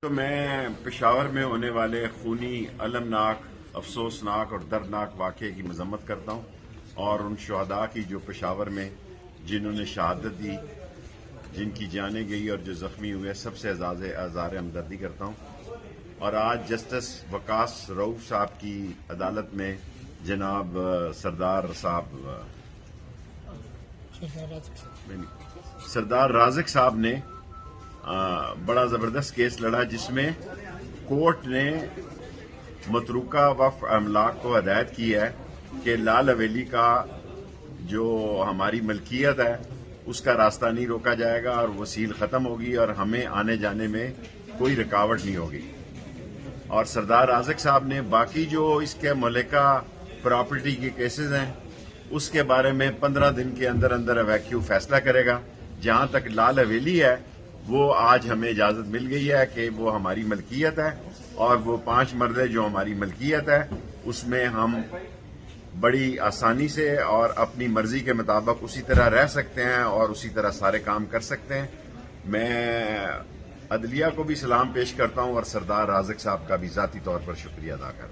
تو میں پشاور میں ہونے والے خونی، المناک، افسوسناک اور دردناک واقعے کی مذمت کرتا ہوں اور ان شہداء کی جو پشاور میں جنہوں نے شہادت دی، جن کی جانیں گئی اور جو زخمی ہوئے، سب سے اظہار ہمدردی کرتا ہوں۔ اور آج جسٹس وقاص رؤف صاحب کی عدالت میں جناب سردار رازق صاحب نے بڑا زبردست کیس لڑا، جس میں کورٹ نے متروکہ وقف املاک کو ہدایت کی ہے کہ لال حویلی کا جو ہماری ملکیت ہے اس کا راستہ نہیں روکا جائے گا اور وہ سیل ختم ہوگی اور ہمیں آنے جانے میں کوئی رکاوٹ نہیں ہوگی۔ اور سردار رازق صاحب نے باقی جو اس کے ملکہ پراپرٹی کے کیسز ہیں اس کے بارے میں 15 دن کے اندر اندر ویکیو فیصلہ کرے گا۔ جہاں تک لال حویلی ہے، وہ آج ہمیں اجازت مل گئی ہے کہ وہ ہماری ملکیت ہے اور وہ 5 مرلے جو ہماری ملکیت ہے اس میں ہم بڑی آسانی سے اور اپنی مرضی کے مطابق اسی طرح رہ سکتے ہیں اور اسی طرح سارے کام کر سکتے ہیں۔ میں عدلیہ کو بھی سلام پیش کرتا ہوں اور سردار رازق صاحب کا بھی ذاتی طور پر شکریہ ادا کرتا ہوں۔